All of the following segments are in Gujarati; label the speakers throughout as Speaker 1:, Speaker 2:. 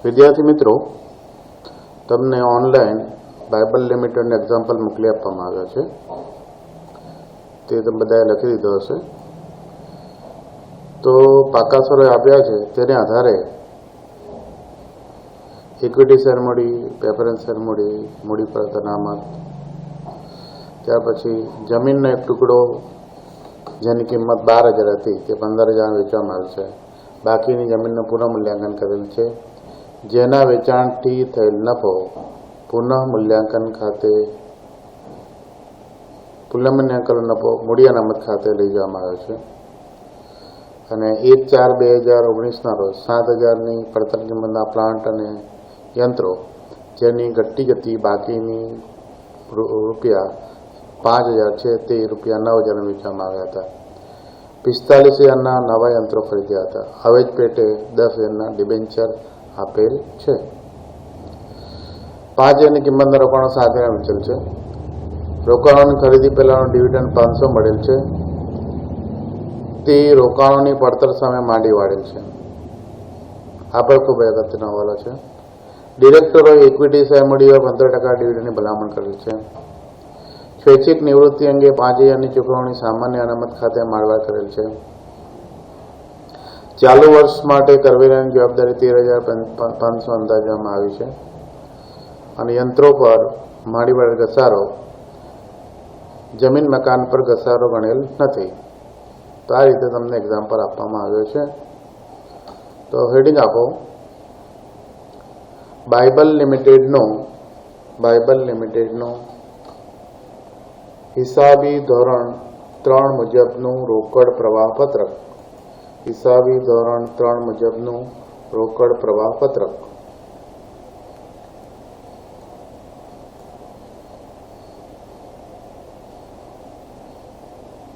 Speaker 1: વિદ્યાર્થી મિત્રો, તમને ઓનલાઈન બાઇબલ લિમિટેડનું એક્ઝામ્પલ મોકલી આપવામાં આવ્યા છે. તે તમે બધાએ લખી દીધો હશે. તો પાકા સ્વરે આપ્યા છે તેને આધારે ઇક્વિટી શેર મૂડી, પ્રેફરન્સ શેર મૂડી, મૂડી પર અનામત, ત્યાર પછી જમીનનો એક ટુકડો જેની કિંમત 12,000 હતી તે 15,000 વેચવામાં આવે છે. બાકીની જમીનનું પુનઃ મૂલ્યાંકન કરેલ છે. જેના વેચાણથી થયેલ નફો પુનઃ મૂલ્યાંકન નફો મૂડી અનામત ખાતે લઈ જવામાં આવ્યો છે. અને 1/4/2019ના રોજ 7,000ની પડતર કિંમતના પ્લાન્ટ અને યંત્રો જેની ઘટતી જતી બાકીની રૂપિયા 5,000 છે તે રૂપિયા 9,000 વેચવામાં આવ્યા હતા. 45,000ના નવા યંત્રો ખરીદ્યા હતા. હવે જ પેટે 10,000ના ડિબેન્ચર આપેલ છે. 5,000ની કિંમતના રોકાણો 7,000 વેચેલ છે. રોકાણોની ખરીદી પહેલાંનો ડિવિડન્ડ 500 મળેલ છે. તે રોકાણોની પડતર સામે માંડી વાળેલ છે. આ પણ ખૂબ અગત્યનો હવાલો છે. ડિરેક્ટરોએ ઇક્વિટી શેર મૂડીઓ 15% ડિવિડન્ડની ભલામણ કરેલ છે. સ્વૈચ્છિક નિવૃત્તિ અંગે 5,000ની ચૂકવણી સામાન્ય અનામત ખાતે માળવા કરેલ છે. ચાલુ વર્ષ માટે કરવેરાની જવાબદારી 13,500 અંદાજવામાં આવી છે. અને યંત્રો પર માળીવાળેલ ઘસારો જમીન મકાન પર ઘસારો ગણેલ નથી. તો આ રીતે તમને એક્ઝામ્પલ આપવામાં આવ્યો છે. તો હેડિંગ આપો, બાઇબલ લિમિટેડનું હિસાબી ધોરણ 3 મુજબનું રોકડ પ્રવાહ પત્રક. હિસાબી ધોરણ 3 મુજબનું રોકડ પ્રવાહ પત્રક.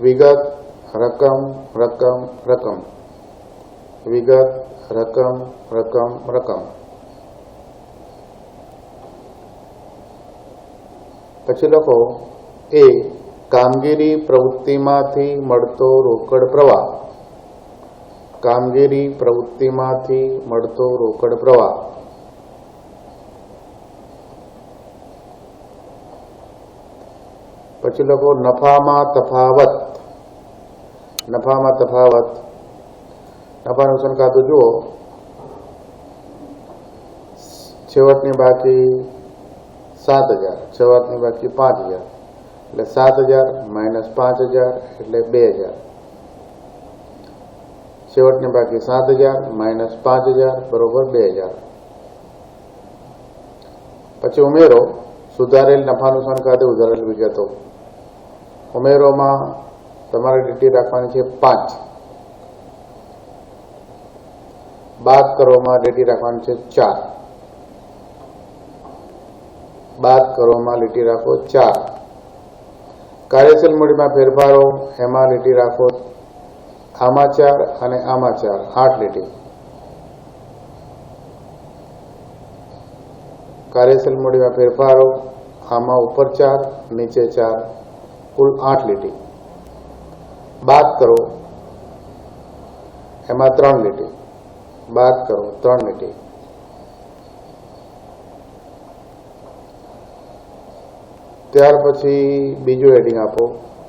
Speaker 1: વિગત રકમ વિગત રકમ. પછી લખો એ કામગીરી પ્રવૃત્તિમાંથી મળતો રોકડ પ્રવાહ. કામગીરી પ્રવૃત્તિમાંથી મળતો રોકડ પ્રવાહ. પછી લખો નફામાં તફાવત. નફાનું સંખાતું જુઓ, છેવટની બાકી 7,000, શરૂઆતની બાકી 5,000, એટલે 7,000 માઇનસ 5,000 એટલે 2,000. છેવટની બાકી 7,000 માઇનસ 5,000 બરોબર 2,000. પછી ઉમેરો સુધારેલ નફાનુસાર ખાતે ઉધારેલ વિગતો. ઉમેરોમાં તમારે ડીટી રાખવાની છે 5. બાદ કરવામાં ડીટી રાખવાની છે 4. બાદ કરવામાં લીટી રાખો 4. કાર્યશીલ મૂડીમાં ફેરફારો એમાં લીટી રાખો આમાં 4 અને આમાં 4, 8 લીટી. કાર્યશીલ મૂડીમાં ફેરફારો આમાં ઉપર 4, નીચે 4, કુલ 8 લીટી. બાદ કરો એમાં 3 લીટી. બાદ કરો 3 લીટી. ત્યાર પછી બીજું હેડિંગ આપો,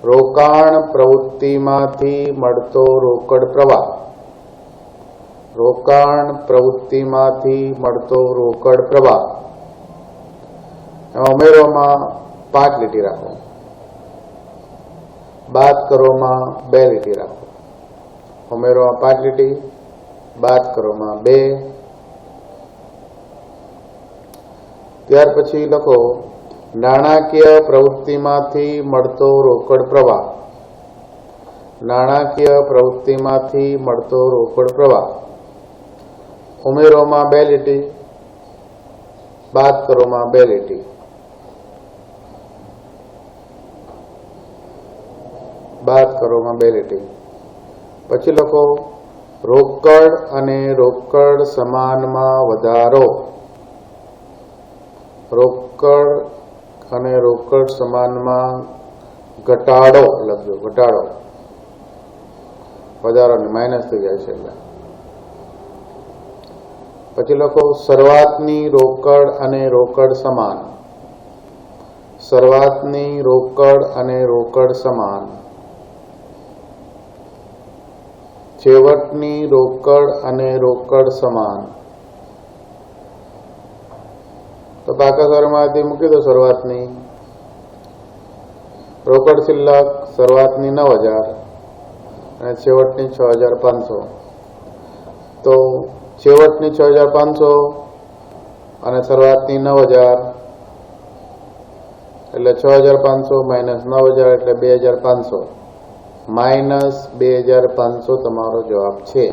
Speaker 1: રોકાણ પ્રવૃત્તિમાંથી મળતો રોકડ પ્રવાહ. રોકાણ પ્રવૃત્તિમાંથી મળતો રોકડ પ્રવાહ. એમાં ઉમેરોમાં 5 લીટી રાખો. બાદ કરોમાં 2 લીટી રાખો. ઉમેરોમાં 5 લીટી, બાદ કરોમાં 2. ત્યાર પછી લખો નાણાકીય પ્રવૃત્તિમાંથી મળતો રોકડ પ્રવાહ. નાણાકીય પ્રવૃત્તિમાંથી મળતો રોકડ પ્રવાહ. ઉમેરોમાં 2 લીટી, બાદ કરોમાં 2 લીટી. બાદ કરોમાં 2 લીટી. પછી લખો રોકડ અને રોકડ સમાનમાં વધારો. રોકડ અને રોકડ સમાનમાં ઘટાડો લખજો. ઘટાડો, વધારો ને માઇનસ થઈ જાય છે એટલે. પછી લખો શરૂઆતની રોકડ અને રોકડ સમાન, શરૂઆતની રોકડ અને રોકડ સમાન, છેવટની રોકડ અને રોકડ સમાન. તો બાકાકારમાંથી મૂકી દો શરૂઆતની રોકડ શિલ્લક, શરૂઆતની 9000 અને છેવટની 6500. તો છેવટની 6500 અને શરૂઆતની 9000 એટલે 6500 માઇનસ 9000 એટલે 2500, માઇનસ 2500 તમારો જવાબ છે.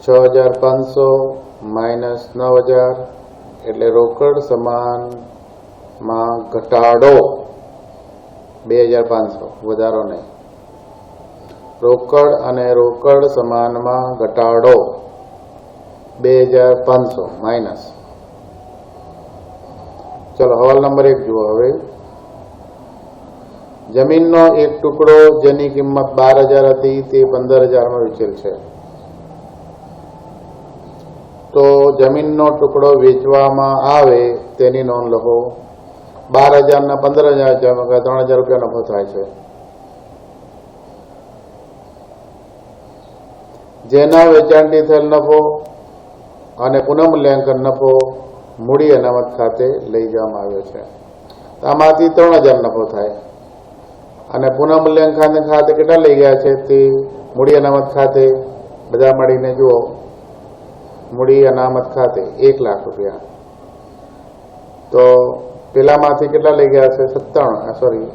Speaker 1: 6500 માઇનસ 9000 એટલે રોકડ સમાનમાં ઘટાડો 2500, વધારો નહીં. રોકડ અને રોકડ સમાનમાં ઘટાડો 2500 માઇનસ. ચલો હવાલ નંબર 1 જુઓ. હવે જમીનનો એક ટુકડો જેની કિંમત 12000 હતી તે 15000 વેચેલ છે. તો જમીનનો ટુકડો વેચવામાં આવે તેની નોંધ લખો. 12000 ના 15000 3000 રૂપિયા નફો થાય છે. જેના વેચાણથી થયેલ નફો અને પુનઃમૂલ્યાંકન નફો મૂડી અનામત ખાતે લઈ જવામાં આવ્યો છે. આમાંથી 3000 નફો થાય અને પુનઃમૂલ્યાંકન ખાતે કેટલા લઈ ગયા છે તે મૂડી અનામત ખાતે બધા મળીને જુઓ. મૂડી અનામત ખાતે 1 લાખ રૂપિયા. તો પેલામાંથી કેટલા લઈ ગયા છે? 97.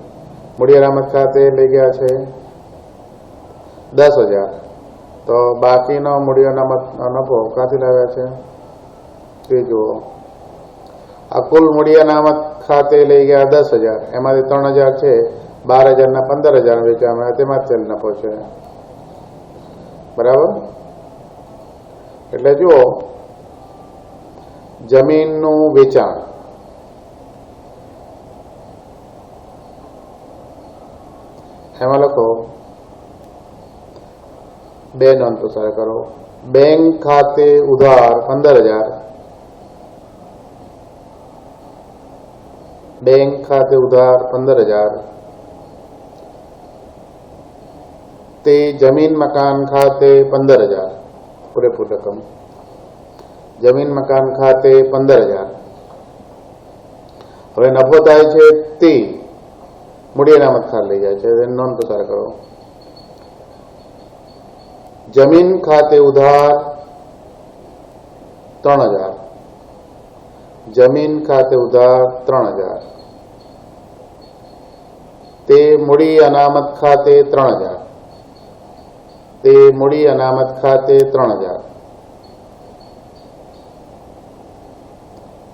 Speaker 1: મૂડી અનામત ખાતે લઈ ગયા છે 10000. તો બાકીનો મૂડી અનામત નફો ક્યાંથી લાવ્યા છે તે જુઓ. આ કુલ મૂડી અનામત ખાતે લઈ ગયા 10000, એમાંથી 3000 છે, 12000 ના 15000 વેચવામાં તેમાં જ નફો છે. બરાબર. એટલે જુઓ, જમીનનું વેચાણ એમાં લખો 2 નોંધ પસાર કરો. બેંક ખાતે ઉધાર 15000, બેંક ખાતે ઉધાર 15000 તે જમીન મકાન ખાતે 15000 પૂરેપૂરી રકમ. જમીન મકાન ખાતે 15000. હવે નફો થાય છે તે મૂડી અનામત ખાતે લઈ જાય છે. નોંધ પસાર કરો. જમીન ખાતે ઉધાર 3000, જમીન ખાતે ઉધાર 3000 તે મૂડી અનામત ખાતે 3000, તે મૂડી અનામત ખાતે 3000.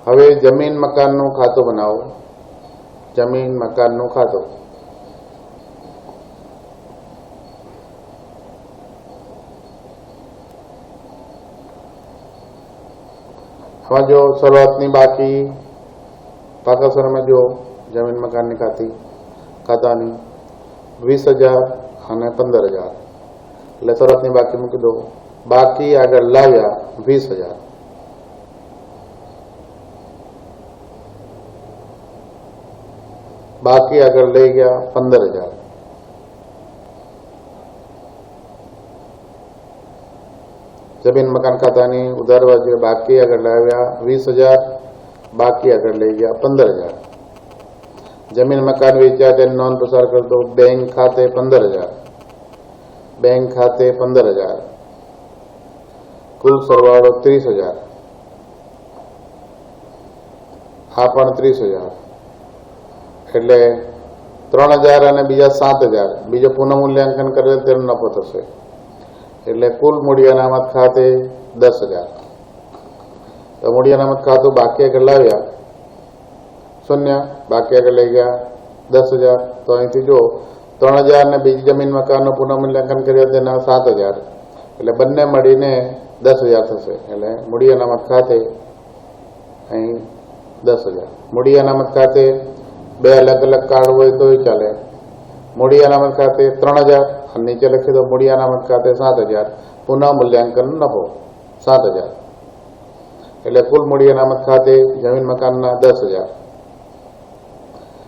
Speaker 1: હવે જમીન મકાનનું ખાતું બનાવો. જમીન મકાનનું ખાતું. આમાં જો શરૂઆતની બાકી પાકાસરમાં જો જમીન મકાનની ખાતાની 20000 અને 15000 એટલે શરૂઆતની બાકી મૂકી દો. બાકી આગળ લાવ્યા 20000, બાકી આગળ લઈ ગયા 15000, જમીન મકાન ખાતાની ઉધાર બાજુ બાકી આગળ લાવ્યા 20000, બાકી આગળ લઈ ગયા 15000. જમીન મકાન વેચ્યા તેની નોંધ પસાર કરતો. બેંક ખાતે 15000, બેંક ખાતે 15000 કુલ સરવાળો 30000. આ પણ 30000 એટલે 3000 અને બીજા 7000 બીજો પુનઃમૂલ્યાંકન કરેલ તેનો નફો થશે. એટલે કુલ મૂડી અનામત ખાતે 10000. તો મૂડી અનામત ખાતું બાકી આગળ લાવ્યા 0, બાકી આગળ લઈ ગયા 10000. તો અહીંથી જો 3000 ને બીજી જમીન મકાનનું પુનઃમૂલ્યાંકન કર્યું તેના 7000 એટલે બંને મળીને 10000 થશે. એટલે મૂડી અનામત ખાતે અહીં 10000. મૂડી અનામત ખાતે 2 અલગ અલગ કાર્ડ હોય તોય ચાલે. મૂડી અનામત ખાતે 3000 અને નીચે લખી દો મૂડી અનામત ખાતે 7000 પુનઃમૂલ્યાંકન નફો. 7,000 એટલે કુલ મૂડી અનામત ખાતે જમીન મકાનના 10,000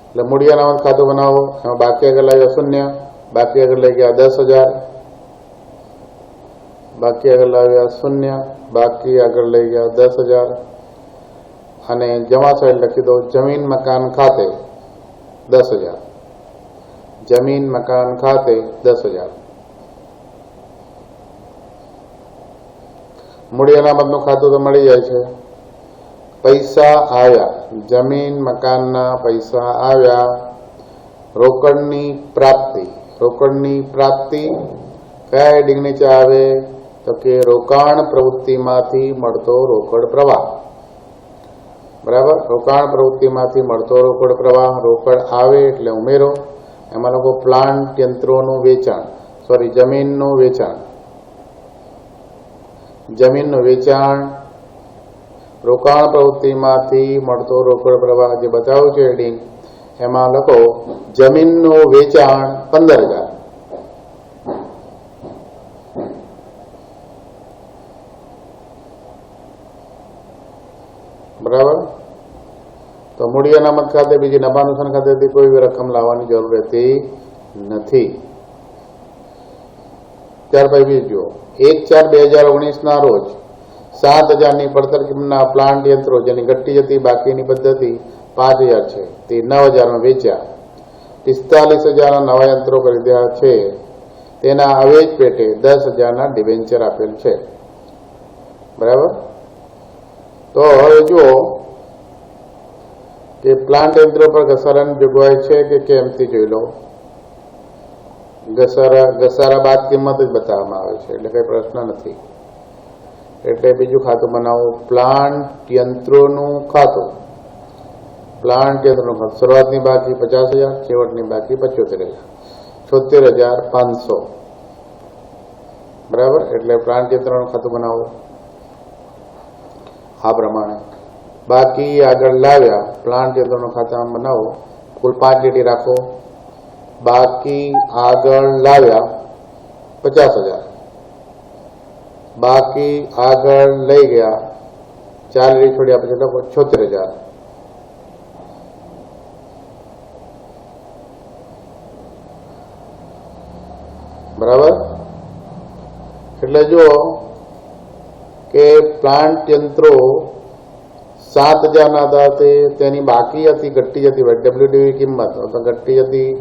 Speaker 1: એટલે મૂડી અનામત ખાતું બનાવો. એમાં બાકી આગળ લાવ્યા 0, બાકી આગળ લઈ ગયા 10,000, બાકી આગળ લાવ્યા 0, બાકી આગળ લઈ ગયા 10,000 અને જમા સાઈડ લખી દો જમીન મકાન ખાતે 10,000, જમીન મકાન ખાતે 10,000. મૂડી અનામતનું ખાતું તો મળી જાય છે. પૈસા આવ્યા, જમીન મકાનના પૈસા આવ્યા. રોકડની પ્રાપ્તિ, રોકડની પ્રાપ્તિ કયા હેડિંગ નીચે આવે તો કે રોકાણ પ્રવૃત્તિમાંથી મળતો રોકડ પ્રવાહ. બરાબર, રોકાણ પ્રવૃત્તિમાંથી મળતો રોકડ પ્રવાહ. રોકડ આવે એટલે ઉમેરો. એમાં લોકો પ્લાન્ટ યંત્રોનું વેચાણ, જમીનનું વેચાણ, જમીનનું વેચાણ, રોકાણ પ્રવૃત્તિમાંથી મળતો રોકડ પ્રવાહ જે બતાવ્યું છે હેડિંગ, એમાં લખો જમીનનું વેચાણ 15,000. બરાબર. તો મૂડી અનામત ખાતે બીજી નફા નુકસાન ખાતેથી કોઈ રકમ લાવવાની જરૂર રહેતી નથી. ત્યાર પછી બીજું જુઓ, 1/4/2019 રોજ 7,000ની પડતર કિંમતના પ્લાન્ટ યંત્રો જેની ઘટતી જતી બાકીની પદ્ધતિ 5,000 છે તે 9,000માં વેચ્યા. 45,000ના નવા યંત્રો ખરીદ્યા છે. તેના અવેજ પેટે 10,000ના ડિબેન્ચર આપેલ છે. બરાબર. તો હવે જુઓ કે પ્લાન્ટ યંત્રો પર ઘસારાની જોગવાઈ છે કે કેમ તે જોઈ લો. ઘસારા બાદ કિંમત જ બતાવવામાં આવે છે એટલે કઈ પ્રશ્ન નથી. એટલે બીજું ખાતું બનાવો, પ્લાન્ટ યંત્રોનું ખાતું. પ્લાન્ટ યંત્રોનું ખાતું શરૂઆતની બાકી 50,000, છેવટની બાકી 75,000, 76,500. બરાબર. એટલે પ્લાન્ટ યંત્રોનું ખાતું બનાવો આ પ્રમાણે. બાકી આગળ લાવ્યા પ્લાન્ટ યંત્રોનું ખાતું બનાવો. કુલ 5 લીટી રાખો. બાકી આગળ લાવ્યા 50,000, બાકી આગળ લઈ ગયા 4 લીટી છોડ્યા પછી લખો 76,000. બરાબર. એટલે જુઓ કે પ્લાન્ટ યંત્રો 7,000ના હતા તેની બાકી હતી ઘટતી જતી WDV કિંમત, ઘટતી જતી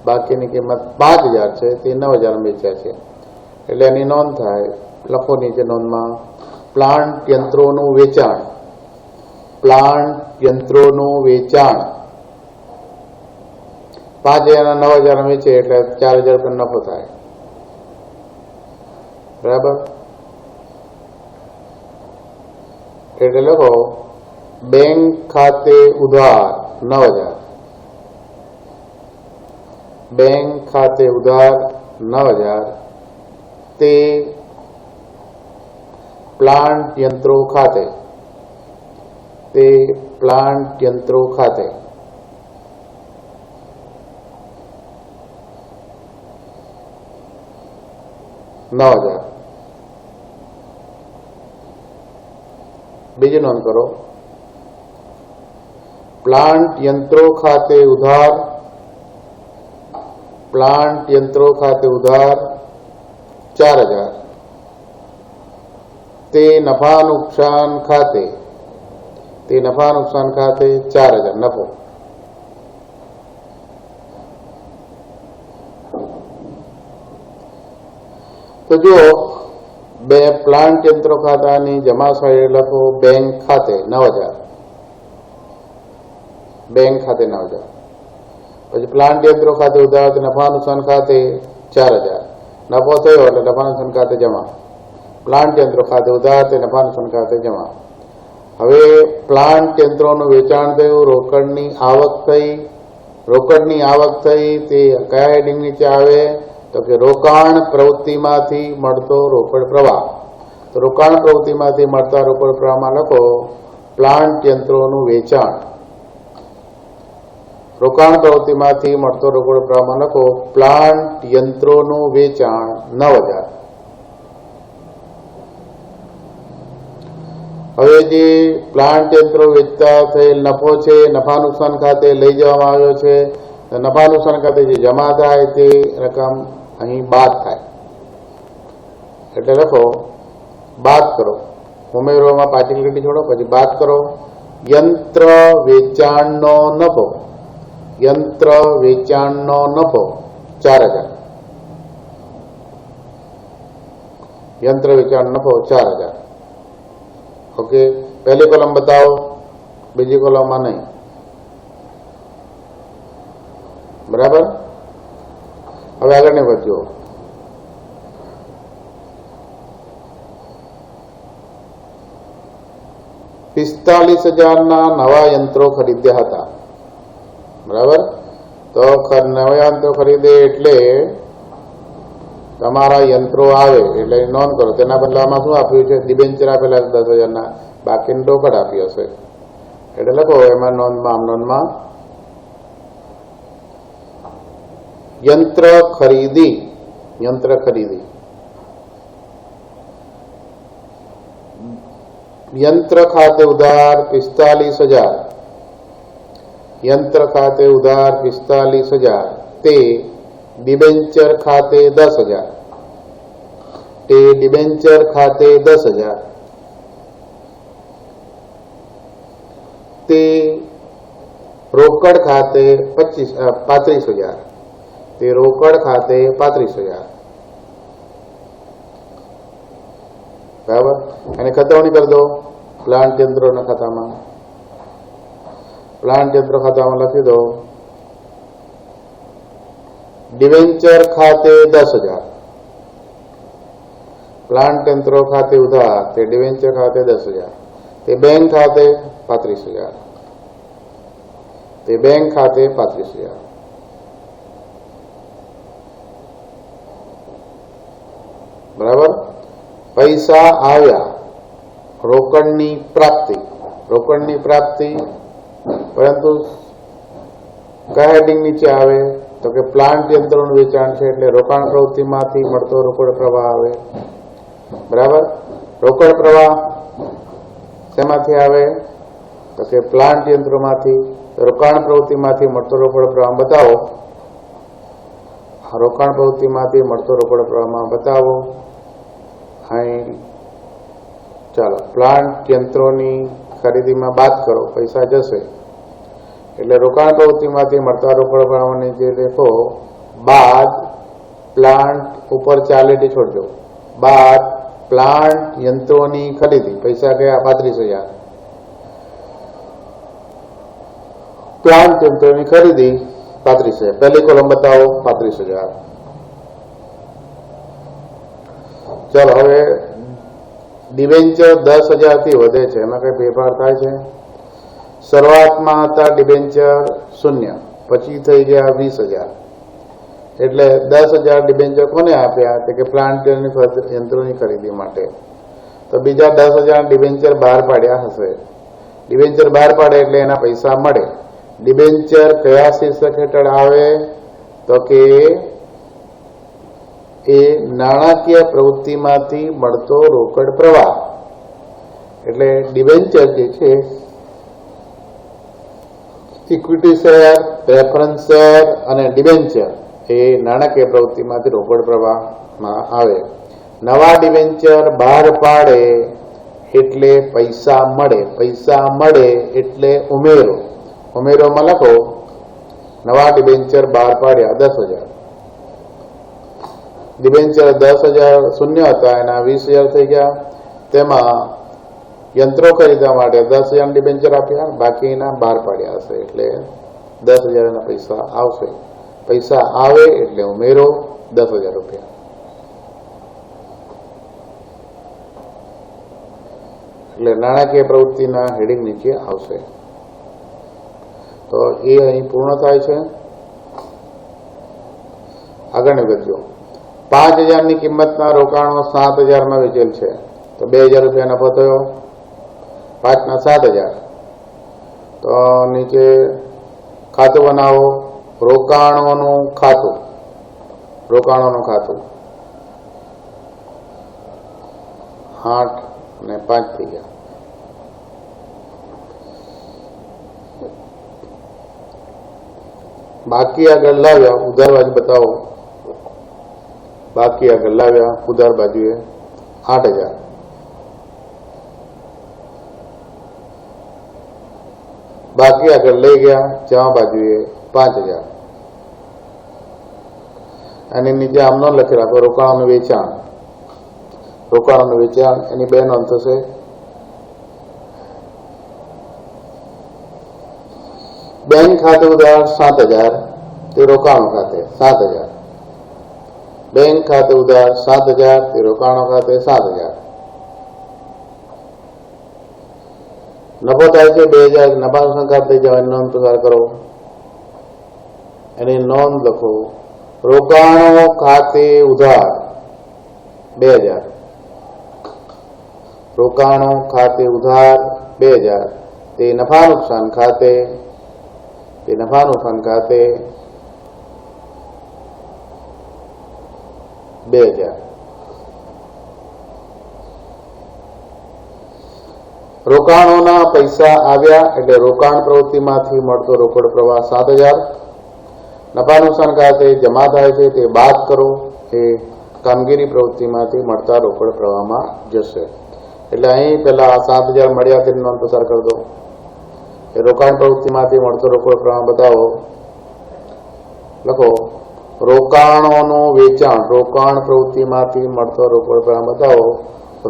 Speaker 1: બાકીની કિંમત 5,000 છે તે 9,000 વેચ્યા છે. એટલે એની નોંધ થાય. લખો નીચે નોંધમાં પ્લાન્ટ યંત્રોનું વેચાણ, પ્લાન્ટ યંત્રોનું વેચાણ 5,000ના 9,000 વેચે એટલે 4,000 રૂપિયા નફો થાય. બરાબર. એટલે લખો બેંક ખાતે ઉધાર 9,000, બેંક ખાતે ઉધાર 9,000 તે પ્લાન્ટ યંત્રો ખાતે, તે પ્લાન્ટ યંત્રો ખાતે. $9,000. બીજી નોંધ કરો, પ્લાન્ટ યંત્રો ખાતે ઉધાર, પ્લાન્ટ યંત્રો ખાતે ઉધાર 4,000 તે નફા નુકસાન ખાતે, તે નફા નુકસાન ખાતે 4,000 નફો. તો જો બે પ્લાન્ટ યંત્રો ખાતાની જમા સાઈડ લખો બેંક ખાતે 9,000, બેંક ખાતે 9,000. પછી પ્લાન્ટ યંત્રો ખાતે ઉધાર નફા નુકસાન ખાતે 4,000 નફો થયો એટલે નફા નુકસાન ખાતે જમા. પ્લાન્ટ યંત્રો ખાતે ઉધાર તે નફા નુકસાન ખાતે જમા. હવે પ્લાન્ટ યંત્રોનું વેચાણ થયું, રોકડની આવક થઈ, રોકડની આવક થઈ તે કયા હેડિંગ નીચે આવે તો કે રોકાણ પ્રવૃત્તિમાંથી મળતો રોકડ પ્રવાહ. તો રોકાણ પ્રવૃત્તિમાંથી મળતા રોકડ પ્રવાહમાં લખો પ્લાન્ટ યંત્રોનું વેચાણ. રોકાણ પ્રવૃત્તિમાંથી મળતો રોકડ પ્રવાહમાં લખો પ્લાન્ટ યંત્રોનું વેચાણ 9,000. હવે જે પ્લાન્ટ યંત્રો વેચતા થયેલ નફો છે નફા નુકસાન ખાતે લઈ જવામાં આવ્યો છે. નફા નુકસાન ખાતે જે જમા થાય તે રકમ અહીં બાદ થાય. એટલે લખો બાદ કરો, ઉમેરોમાં પાછી લીટી છોડો, પછી બાદ કરો. યંત્ર વેચાણનો નફો, યંત્ર વેચાણનો નફો 4000. યંત્ર વેચાણ નફો 4000. ઓકે, પહેલી કોલમ બતાવો, બીજી કોલમમાં નહીં. બરાબર. હવે આગળને વધ્યો. $45,000 નવા યંત્રો ખરીદ્યા હતા. બરાબર. તો નવા યંત્રો ખરીદે એટલે તમારા યંત્રો આવે એટલે નોંધ કરો. તેના બદલામાં શું આપ્યું છે? ડિબેન્ચર આપેલા 10,000 બાકીનું રોકડ આપી હશે. એટલે લખો એમાં નોંધમાં યંત્ર ખરીદી, યંત્ર ખરીદી. यंत्र खाते उधार 45,000, यंत्र खाते उधार 45,000 ते डिबेंचर खाते 10,000, ते डिबेंचर खाते 10,000 ते रोकड़ खाते 35,000, ते रोकड़ खाते 35,000. बराबर. અને ખતવણી કરી દો પ્લાન્ટ યંત્રોના ખાતામાં. પ્લાન્ટ યંત્ર ખાતામાં લખી દો ડિબેન્ચર ખાતે 10,000, પ્લાન્ટ યંત્રો ખાતે ઉધાર તે ડિબેન્ચર ખાતે 10,000, તે બેંક ખાતે 35,000, તે બેંક ખાતે 35,000. બરાબર. પૈસા આવ્યા, રોકડની પ્રાપ્તિ, રોકડની પ્રાપ્તિ, પરંતુ કયા હેડિંગ નીચે આવે? તો કે પ્લાન્ટ યંત્રોનું વેચાણ છે એટલે રોકાણ પ્રવૃત્તિમાંથી મળતો રોકડ પ્રવાહ આવે. બરાબર. રોકડ પ્રવાહ શેમાંથી આવે? તો કે પ્લાન્ટ યંત્રોમાંથી. રોકાણ પ્રવૃત્તિમાંથી મળતો રોકડ પ્રવાહ બતાવો. રોકાણ પ્રવૃત્તિમાંથી મળતો રોકડ પ્રવાહમાં બતાવો. અહીં ચાલો પ્લાન્ટ યંત્રોની ખરીદીમાં બાદ કરો, પૈસા જશે એટલે રોકાણ પ્રવૃત્તિમાંથી મળતા રોકડ પ્રવાહની જે લેખો બાદ પ્લાન્ટ ઉપર 4 લીટી છોડજો. બાદ પ્લાન્ટ યંત્રોની ખરીદી, પૈસા ગયા 35,000. પ્લાન્ટ યંત્રોની ખરીદી 35,000. પહેલી કોલમ બતાવો 35,000. ચાલો હવે ડિબેન્ચર 10,000 થી વધે છે, એમાં કઈ ફેરફાર થાય છે? શરૂઆતમાં હતા ડિબેન્ચર 0, પછી થઈ ગયા 20,000. એટલે 10,000 ડિબેન્ચર કોને આપ્યા? કે પ્લાન્ટ યંત્રોની ખરીદી માટે. તો બીજા 10,000 ડિબેન્ચર બહાર પાડ્યા હશે. ડિબેન્ચર બહાર પાડે એટલે એના પૈસા મળે. ડિબેન્ચર કયા શીર્ષક હેઠળ આવે? તો કે એ નાણાકીય પ્રવૃત્તિમાંથી મળતો રોકડ પ્રવાહ. એટલે ડિબેન્ચર જે છે ઇક્વિટી શેર, પ્રેફરન્સ શેર અને ડિબેન્ચર એ નાણાકીય પ્રવૃત્તિમાંથી રોકડ પ્રવાહમાં આવે. નવા ડિબેન્ચર બહાર પાડે એટલે પૈસા મળે, પૈસા મળે એટલે ઉમેરો. ઉમેરોમાં લખો નવા ડિબેન્ચર બહાર પાડ્યા 10,000. ડિબેન્ચર 10,000 શૂન્ય હતા, એના 20,000 થઈ ગયા. તેમાં યંત્રો ખરીદવા માટે 10,000 ડિબેન્ચર આપ્યા, બાકીના બહાર પાડ્યા હશે એટલે 10,000 ના પૈસા આવશે. પૈસા આવે એટલે ઉમેરો 10,000 રૂપિયા. એટલે નાણાકીય પ્રવૃત્તિના હેડિંગ નીચે આવશે. તો એ અહીં પૂર્ણ થાય છે. આગળ વધ્યો. 5,000 ની કિંમતના રોકાણો 7,000 માં વેચેલ છે તો 2,000 રૂપિયા નફો થયો. 5 ના 7,000. તો નીચે ખાતું બનાવો, રોકાણોનું ખાતું, રોકાણોનું ખાતું 8 અને 5 થઈ ગયા. બાકી આગળ લાવ્યા, ઉધાર બાજુ બતાવો. બાકી આગળ લાવ્યા, ઉધાર બાજુએ 8,000. બાકી આગળ લઈ ગયા જમા બાજુએ 5,000. અને નીચે આમ નોંધ લખી રાખો, રોકાણોનું વેચાણ. રોકાણોનું વેચાણ એની બે નોંધ થશે. બેંક ખાતે ઉધાર 7,000, તે રોકાણો ખાતે 7,000. બેંક ખાતે ઉધાર 7,000, તે રોકાણો ખાતે 7,000. નફો થાય છે 2,000, નફા નુકસાન ખાતે જવાની નોંધ તૈયાર કરો. એની નોંધ લખો. રોકાણો ખાતે ઉધાર 2,000. રોકાણો ખાતે ઉધાર 2,000, તે નફા નુકસાન ખાતે 2,000. રોકાણોના પૈસા આવ્યા એટલે રોકાણ પ્રવૃત્તિમાંથી મળતો રોકડ પ્રવાહ 7,000. નફા નુકસાન ખાતે જમા થાય છે તે બાદ કરો, એ કામગીરી પ્રવૃત્તિમાંથી મળતા રોકડ પ્રવાહમાં જશે. એટલે અહીં પેલા 7,000 મળ્યા તેની નોંધ પસાર કરી દો. એ રોકાણ પ્રવૃત્તિમાંથી મળતો રોકડ પ્રવાહ બતાવો. લખો, રોકાણોનું વેચાણ. રોકાણ પ્રવૃત્તિમાંથી મળતો રોકડ પ્રવાહ બતાવો.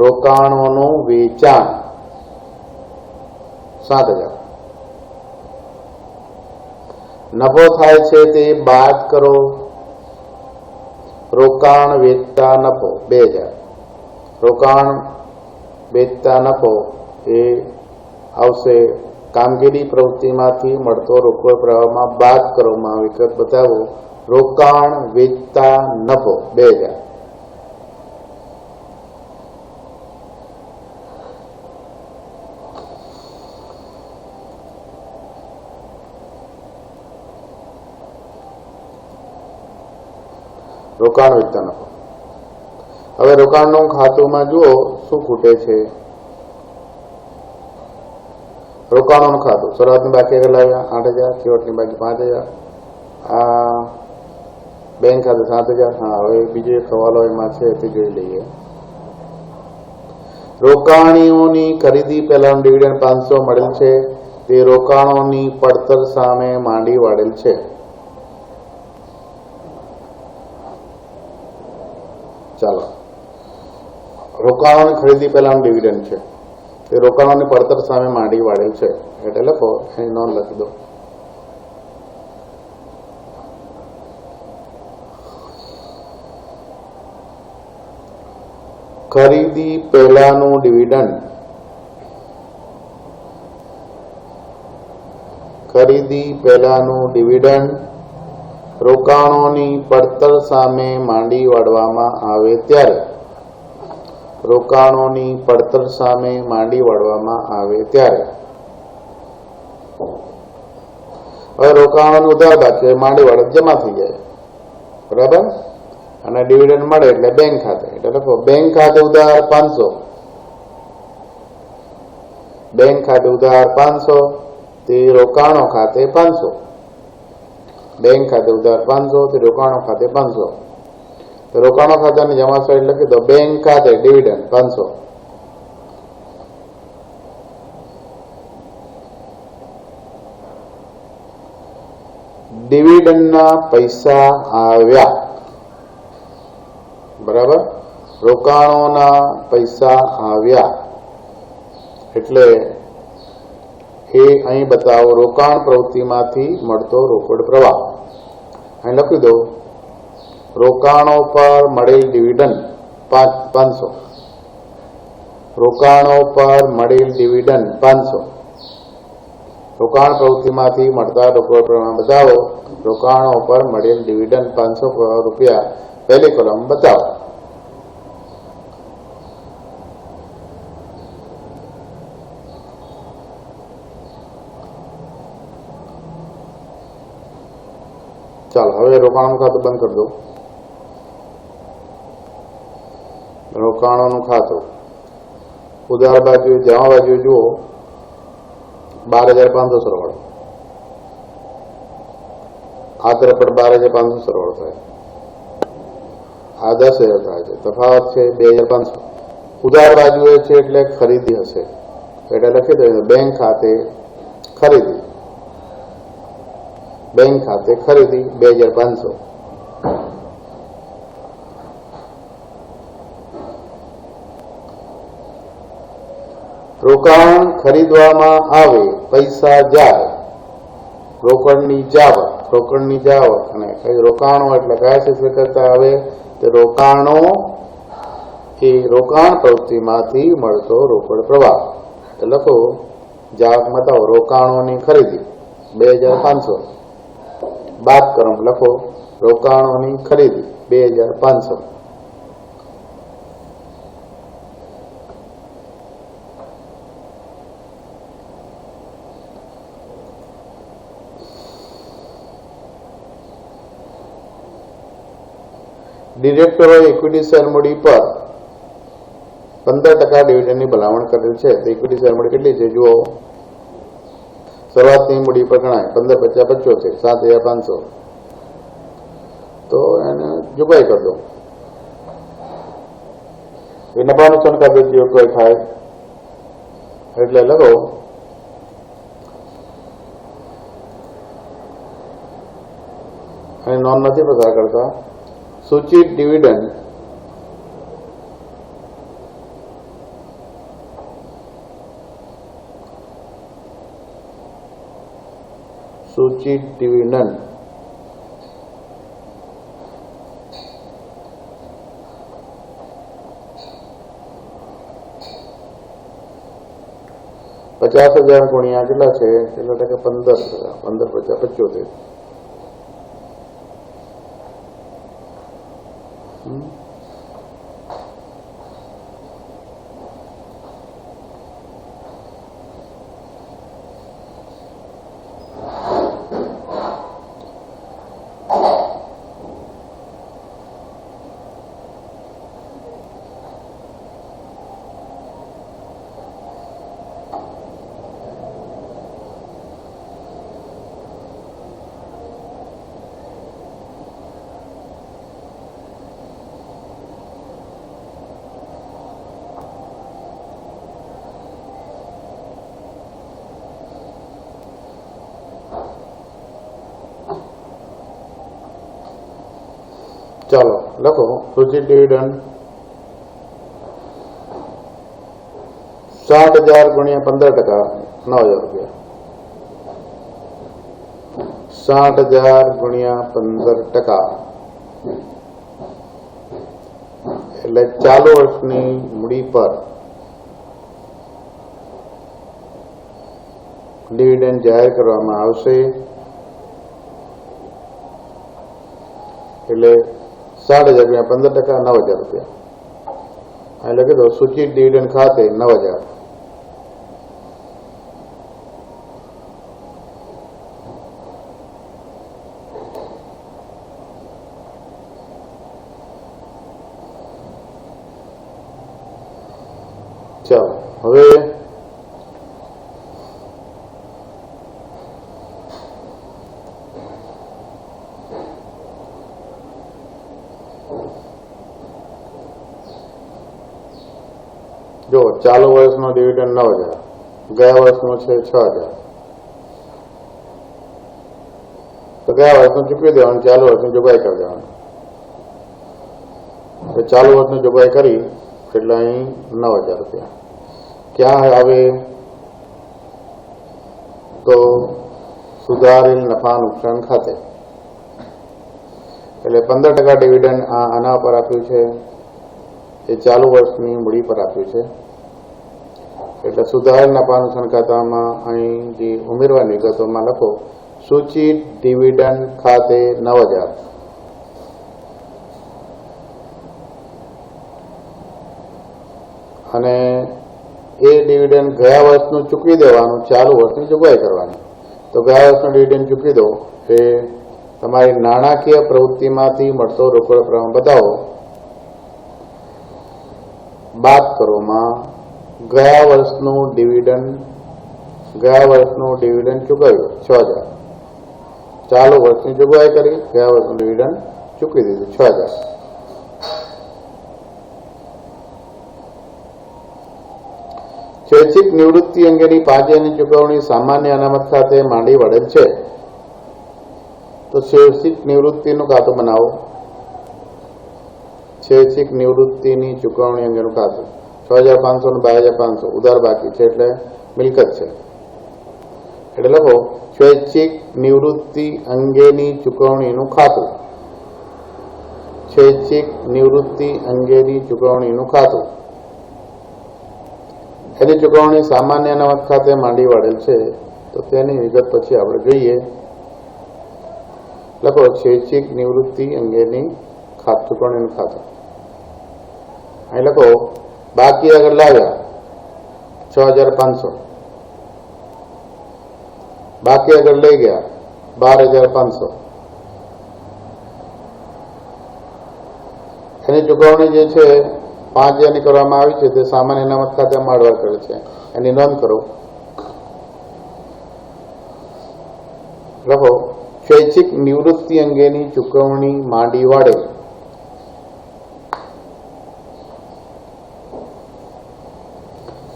Speaker 1: રોકાણોનું વેચાણ 7,000. નફો થાય છે તે બાદ કરો. રોકાણ વેચતા નફો 2,000. રોકાણ વેચતા નફો એ આવશે કામગીરી પ્રવૃત્તિમાંથી મળતો રોકડ પ્રવાહમાં બાદ કરવામાં વિગત બતાવો. રોકાણ વેચતા નફો 2,000. રોકાણ વેચતા નફો. હવે રોકાણનું ખાતુંમાં જુઓ શું ખૂટે છે. રોકાણોનું ખાતું શરૂઆતની બાકી આગળ લાવ્યા 8,000, છેવટની બાકી 5,000. આ બેંક ખાતે 7,000. હા, હવે બીજો એક હવાલો એમાં છે તે જોઈ લઈએ. રોકાણીઓની ખરીદી પહેલાનું ડિવિડન્ડ 500 મળેલ છે, તે રોકાણોની પડતર સામે માંડી વાળેલ છે. ચાલો, રોકાણોની ખરીદી પહેલાનું ડિવિડન્ડ છે, તે રોકાણોની પડતર સામે માંડી વાળેલ છે. એટલે લખો, એની નોંધ લખી દો. ખરીદી પહેલાનું ડિવિડન્ડ. ખરીદી પહેલાનું ડિવિડન્ડ રોકાણોની પડતર સામે માંડી વાળવામાં આવે ત્યારે. રોકાણોની પડતર સામે માંડી વાળવામાં આવે ત્યારે. હવે રોકાણોનું ઉધાર બાકી માંડી વાળે જમા થઈ જાય, બરાબર. અને ડિવિડન્ડ મળે એટલે બેંક ખાતે. એટલે લખો, બેંક ખાતે ઉધાર 500. બેંક ખાતે ઉધાર 500, તે રોકાણો ખાતે 500. બેંક ખાતે ઉધાર 500, તે રોકાણો ખાતે 500. તો રોકાણો ખાતાની જમા સાઈડ લખી દો. બેંક ખાતે ડિવિડન્ડ 500. ડિવિડન્ડના પૈસા આવ્યા, બરાબર. રોકાણોના પૈસા આવ્યા એટલે એ અહીં બતાવો. રોકાણ પ્રવૃત્તિમાંથી મળતો રોકડ પ્રવાહ અહીં લખી દો. રોકાણો પર મળેલ ડિવિડન્ડ 500. રોકાણો પર મળેલ ડિવિડન્ડ 500. રોકાણ પ્રવૃત્તિમાંથી મળતા રોકડ પ્રવાહ બતાવો. રોકાણો પર મળેલ ડિવિડન્ડ 500 રૂપિયા પહેલી કોલમ બતાવો. ચાલો, હવે રોકાણોનું ખાતું બંધ કરી દો. રોકાણોનું ખાતું ઉધાર બાજુ જમા બાજુ જુઓ 12,500 સરવાળો. આ તરફ 12,500 સરવાળો થાય, આ 10,000 થાય છે, તફાવત છે 2,500. ઉધાર બાજુએ છે એટલે ખરીદી હશે, એટલે લખી દઈએ બેંક ખાતે ખરીદી, બેંક ખાતે ખરીદી 2,500. રોકાણ ખરીદવામાં આવે, પૈસા જાય, રોકડની જાવક અને કઈ રોકાણો એટલે કયા ક્ષેત્ર કરતા આવે તે રોકાણો એ રોકાણ પ્રવૃત્તિમાંથી મળતો રોકડ પ્રવાહ. એટલે લખો જાવક બતાવો રોકાણોની ખરીદી 2,500, બાદ કરો લખો રોકાણોની ખરીદી 2,500. ડિરેક્ટરોએ ઇક્વિટી શેર મૂડી પર 15% ડિવિડન્ડની ભલામણ કરેલ છે. તો ઇક્વિટી શેર મૂડી કેટલી છે જુઓ. શરૂઆતની મૂડી પર ગણાય 15 × 50 = 7,500. તો એને જોગવાઈ કરી દો. એ નફા નુકસાન ખાતે જોગવાઈ થાય એટલે લખો અને નોંધ નથી પસાર કરતા. સૂચિત ડિવિડન્ડ $50,000 ગુણ્યા કેટલા છે, કેટલા ટકા 15 × 75. ચાલો લખો સૂચિત ડિવિડન્ડ 60,000 ગુણ્યા 15% 9,000 રૂપિયા. 60,000 ગુણ્યા 15% એટલે ચાલુ વર્ષની મૂડી પર ડિવિડન્ડ જાહેર કરવામાં આવશે. એટલે 60,000 ગુણ્યા 15% 9,000 રૂપિયા. અહીં લખી દો સૂચિત ડિવિડન્ડ ખાતે 9,000. ચાલો હવે જો ચાલુ વર્ષનો ડિવિડન્ડ 9,000, ગયા વર્ષનો છે 6,000. તો ગયા વર્ષનું ચૂકવી દેવાનું, ચાલુ વર્ષની જોગવાઈ કરી દેવાનું. ચાલુ વર્ષની જોગવાઈ કરી એટલે અહીં 9,000 રૂપિયા. ક્યાં આવે તો સુધારેલ નફા નુકસાન ખાતે. એટલે 15% ડિવિડન્ડ આના પર આપ્યું છે, એ ચાલુ વર્ષની મૂડી પર આપ્યું છે. એટલે સુધારેલ નફા નુકસાન ખાતામાં અહીં જે ઉમેરવાની વિગતોમાં લખો સૂચિત ડિવિડન્ડ ખાતે 9,000. અને એ ડિવિડન્ડ ગયા વર્ષનું ચૂકવી દેવાનું, ચાલુ વર્ષની જોગવાઈ કરવાની. તો ગયા વર્ષનું ડિવિડન્ડ ચૂકવી દો એ તમારી નાણાકીય પ્રવૃત્તિમાંથી મળતો રોકડ પ્રવાહ બતાવો. બાદ કરોમાં ગયા વર્ષનું ડિવિડન્ડ ચૂકવ્યું 6,000. ચાલુ વર્ષની જોગવાઈ કરી, ગયા વર્ષનું ડિવિડન્ડ ચૂકવી દીધું 6,000. સ્વૈચ્છિક નિવૃત્તિ અંગેની 5,000ની ચૂકવણી સામાન્ય અનામત ખાતે માંડી વળેલ છે. તો સ્વૈચ્છિક નિવૃત્તિનું ખાતું બનાવો. સ્વૈચ્છિક નિવૃત્તિની ચૂકવણી અંગેનું ખાતું 6,500 ને 2,500 ઉધાર બાકી છે એટલે મિલકત છે. એટલે લખો સ્વૈચ્છિક નિવૃત્તિ અંગેની ચૂકવણીનું ખાતું. સ્વૈચ્છિક નિવૃત્તિ અંગેની ચૂકવણીનું ખાતું. એની ચૂકવણી સામાન્ય અનામત ખાતે માંડી વાળેલ છે. તો તેની વિગત પછી આપણે જોઈએ. લખો સ્વૈચ્છિક નિવૃત્તિ અંગેની ચૂકવણીનું ખાતું. અહીં લખો બાકી આગળ લાવ્યા 6,500, બાકી આગળ લઈ ગયા 12,500. એની ચૂકવણી જે છે 5,000ની કરવામાં આવી છે તે સામાન્ય અનામત ખાતે માંડવા કરે છે. એની નોંધ કરો. લખો સ્વૈચ્છિક નિવૃત્તિ અંગેની ચૂકવણી માંડી વાળે.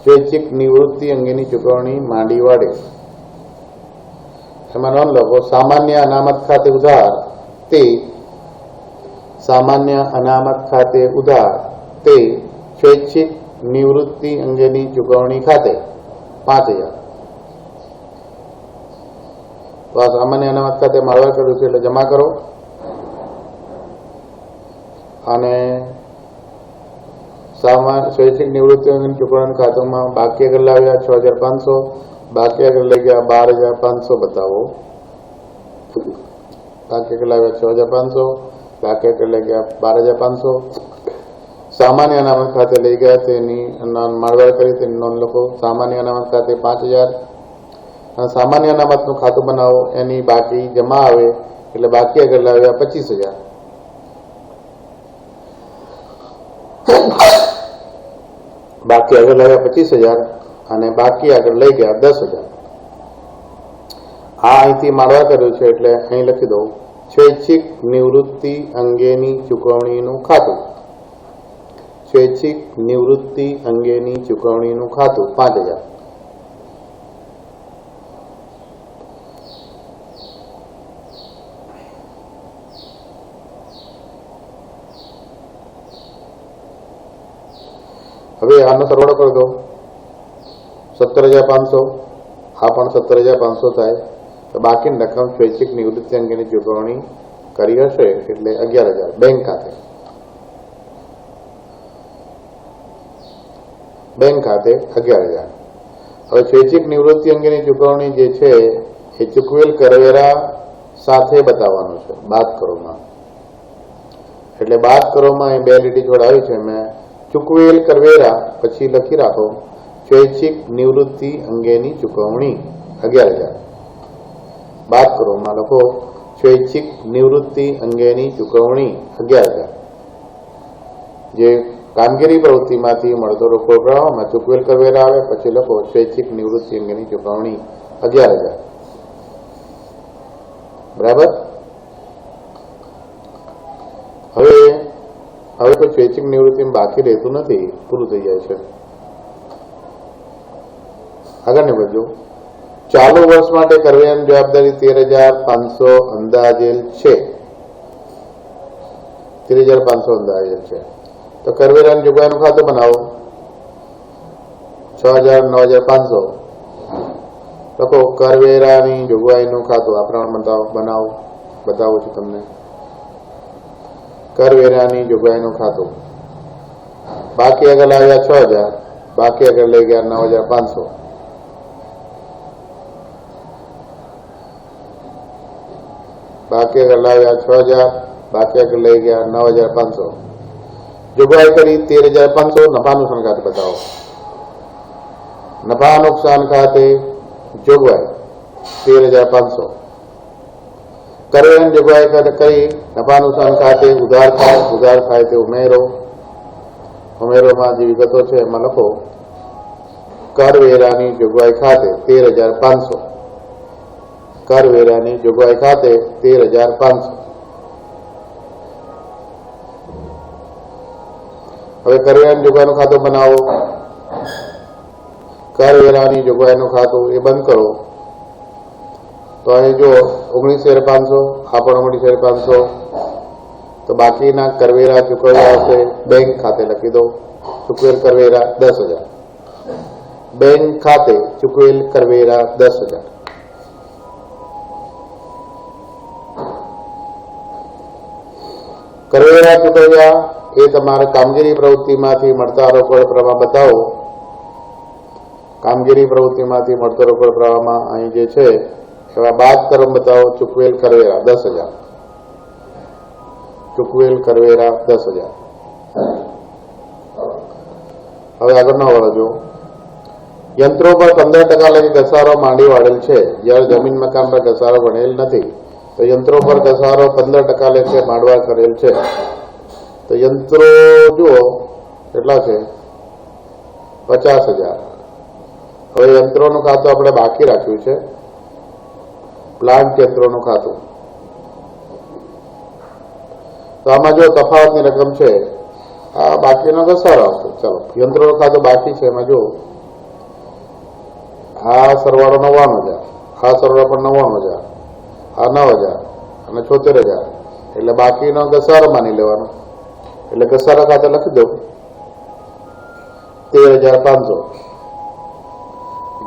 Speaker 1: સ્વૈચ્છિક નિવૃત્તિ અંગેની ચૂકવણી માંડી વાળે. એમાં નોંધ લખો સામાન્ય અનામત ખાતે ઉધાર તે સામાન્ય અનામત ખાતે ઉધાર તે સ્વૈચ્છિક નિવૃત્તિ અંગેની ચૂકવણી ખાતે 5,000. તો આ સામાન્ય અનામત ખાતે માળવા કર્યું છે એટલે જમા કરો. અને સ્વૈચ્છિક નિવૃત્તિ અંગેની ચૂકવણી ખાતામાં બાકી આગળ લાવ્યા 6,500, બાકી આગળ લઈ ગયા 12,500 બતાવો. બાકી આગળ લાવ્યા 6,500, બાકી આગળ લઈ ગયા 12,500. સામાન્ય અનામત ખાતે લઈ ગયા તેની માળવા કરી તેની નોંધ લખો. સામાન્ય અનામત ખાતે 5,000. અને સામાન્ય અનામતનું ખાતું બનાવો. એની બાકી જમા આવે એટલે બાકી આગળ લાવ્યા 25,000. બાકી આગળ લાવ્યા 25,000 અને બાકી આગળ લઈ ગયા 10,000. આ અહીંથી માળવા કર્યું છે એટલે અહીં લખી દઉં સ્વૈચ્છિક નિવૃત્તિ અંગેની ચૂકવણીનું ખાતું. સ્વૈચ્છિક નિવૃત્તિ અંગેની ચૂકવણીનું ખાતું 5,000. હવે આનો સરવાળો કરી દો. 17,500. આ પણ 17,500 થાય. તો બાકીની રકમ સ્વૈચ્છિક નિવૃત્તિ અંગેની ચૂકવણી કરી હશે એટલે 11,000 બેંક ખાતે. બેંક ખાતે 11,000. હવે સ્વૈચ્છિક નિવૃત્તિ અંગેની ચૂકવણી જે છે એ ચૂકવેલ કરવેરા સાથે બતાવવાનું છે બાદ કરોમાં. એટલે બાદ કરોમાં અહીં 2 લીટી જોડાવી છે. મેં ચૂકવેલ કરવેરા પછી લખી રાખો સ્વૈચ્છિક નિવૃત્તિ અંગેની ચૂકવણી 11,000. બાદ કરોમાં લખો સ્વૈચ્છિક નિવૃત્તિ અંગેની ચૂકવણી 11,000. જે કામગીરી પ્રવૃત્તિમાંથી મળતો રોકડ પ્રવાહમાં ચૂકવેલ કરવેરા આવે પછી લખો સ્વૈચ્છિક નિવૃત્તિ અંગેની ચૂકવણી 11,000. બરાબર. હવે તો સ્વૈચ્છિક નિવૃત્તિ બાકી રહેતું નથી, પૂરું થઈ જાય છે. આગળની બાજુ ચાલુ વર્ષ માટે કરવેરાની જવાબદારી 13,500 અંદાજેલ છે. 13,500 અંદાજેલ છે. તો કરવેરાની જોગવાઈનું ખાતું બનાવો. 6,000, 9,500 લખો કરવેરાની જોગવાઈનું ખાતું. આ પ્રમાણે બતાવું છું તમને. કરવેરાની જોગવાઈનું ખાતું. બાકી આગળ આવ્યા 6,000, બાકી આગળ લઈ ગયા 9,500. બાકી આગળ લાવ્યા 6,000, બાકી આગળ લઈ ગયા 9,500. જોગવાઈ કરી 13,500. નફા નુકસાન ખાતે બતાવો. નફા નુકસાન ખાતે જોગવાઈ 13,500. કરવેરાની જોગવાઈ કરી નફા નુકસાન ખાતે ઉધાર થાય તે ઉમેરોમાં જે વિગતો છે એમાં લખો કરવેરાની જોગવાઈ ખાતે 13,500. કરવેરાની જોગવાઈ ખાતે 13,500. હવે કરવેરાની જોગવાઈનું ખાતું બનાવો. કરવેરાની જોગવાઈનું ખાતું એ બંધ કરો તો અહીં જો 19,500, આ પણ 19,500. તો બાકીના કરવેરા ચૂકવ્યા હશે બેંક ખાતે લખી દો. ચૂકવેલ કરવેરા 10,000. બેંક ખાતે ચૂકવેલ કરવેરા 10,000. કરવેરા ચૂકવ્યા એ તમારે કામગીરી પ્રવૃત્તિમાંથી મળતા રોકડ પ્રવાહ બતાવો. કામગીરી પ્રવૃત્તિમાંથી મળતો રોકડ પ્રવાહમાં અહીં જે છે એવા બાદ કર્મ બતાવો. ચૂકવેલ કરવેરા 10,000. ચૂકવેલ કરવેરા 10,000. હવે આગળનો હવાલો જો. યંત્રો પર 15% લગી ઘસારો માંડી વાળેલ છે, જ્યારે જમીન મકાન પર ઘસારો ગણેલ નથી. તો યંત્રો પર ઘસારો 15% લેખે માંડવા કરેલ છે. તો યંત્રો જુઓ કેટલા છે? 50,000. હવે યંત્રોનું ખાતું આપણે બાકી રાખ્યું છે, પ્લાન્ટ યંત્રોનું ખાતું. તો આમાં જો તફાવતની રકમ છે, આ બાકીનો ઘસારો આવશે. ચાલો, યંત્રોનું ખાતું બાકી છે, એમાં જો આ સરવાળો 99,000, આ સરવાળો પણ 99,000, આ 9,000 અને 76,000. એટલે બાકીનો ઘસારો માની લેવાનો. એટલે ઘસારા ખાતે લખી દો 13,500.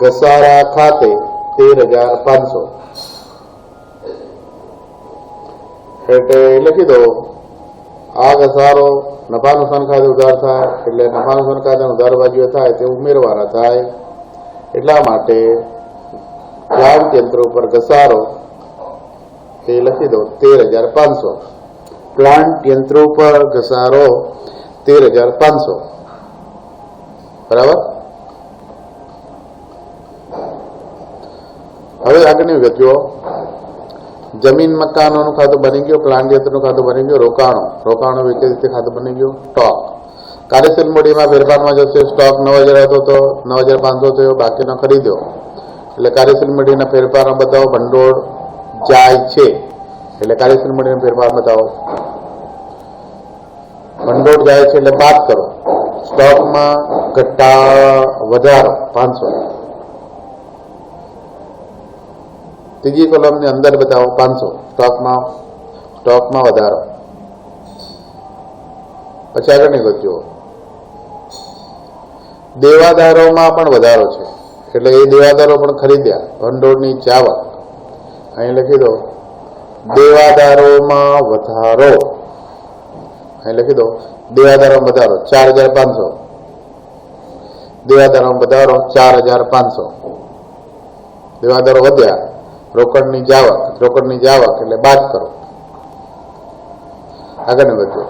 Speaker 1: ઘસારા ખાતે 13,500. એટલે લખી દો આ ઘસારો નફા નુકસાન ખાતે ઉધાર થાય. એટલે નફા નુકસાન ખાતે ઉધાર બાજુએ થાય તે ઉમેરવાના થાય. એટલા માટે પ્લાન્ટ યંત્રો પર ઘસારો એ લખી દો 13,500. પ્લાન્ટ યંત્રો પર ઘસારો 13,500. બરાબર. હવે આગળની વિગત જુઓ. જમીન મકાનોનું ખાતું બની ગયું, પ્લાન્ટ યંત્રનું ખાતું બની ગયું. રોકાણો વેચે રીતે ખાતું બની ગયું. સ્ટોક કાર્યશીલ મૂડીમાં ફેરફારમાં જશે. સ્ટોક 9,000 હતો તો 9,500 થયો, બાકીનો ખરીદ્યો. એટલે કાર્યશીલ મૂડીના ફેરફારમાં બતાવો. ભંડોળ જાય છે એટલે કાર્યશીલ મૂડીનો ફેરફાર બતાવો. ભંડોળ જાય છે એટલે બાદ કરો. સ્ટોકમાં વધારો 500. ત્રીજી કોલમની અંદર બતાવો 500. સ્ટોકમાં વધારો. પછી આગળની ગત જુઓ. દેવાદારોમાં પણ વધારો છે, એટલે એ દેવાદારો પણ ખરીદ્યા. ભંડોળની ચાવક અહીં લખી દો. દેવાદારોમાં વધારો અહીં લખી દો. દેવાદારોમાં વધારો 4,500. દેવાદારોમાં વધારો 4,500. દેવાદારો વધ્યા. રોકડની જાવક એટલે બાદ કરો. આગળની વધુ.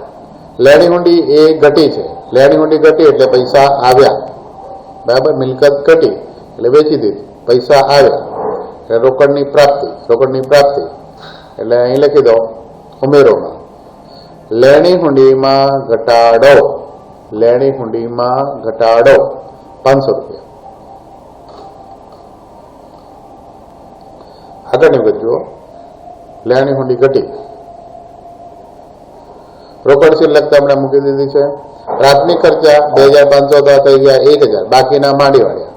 Speaker 1: લેણી હુંડી એ ઘટી છે. લેણી હુંડી ઘટી એટલે પૈસા આવ્યા. બરાબર. મિલકત ઘટી એટલે વેચી દીધી, પૈસા આવ્યા. એટલે રોકડની પ્રાપ્તિ એટલે અહીં લખી દો ઉમેરોમાં. લેણી હુંડીમાં ઘટાડો 500 રૂપિયા. આગળની વધુ. લેણી હુંડી ઘટી. રોકડ શિલ્લકતા આપણે મૂકી દીધી છે. પ્રાથમિક ખર્ચા 2,500 થઈ ગયા 1,000. બાકીના માંડી વાળ્યા.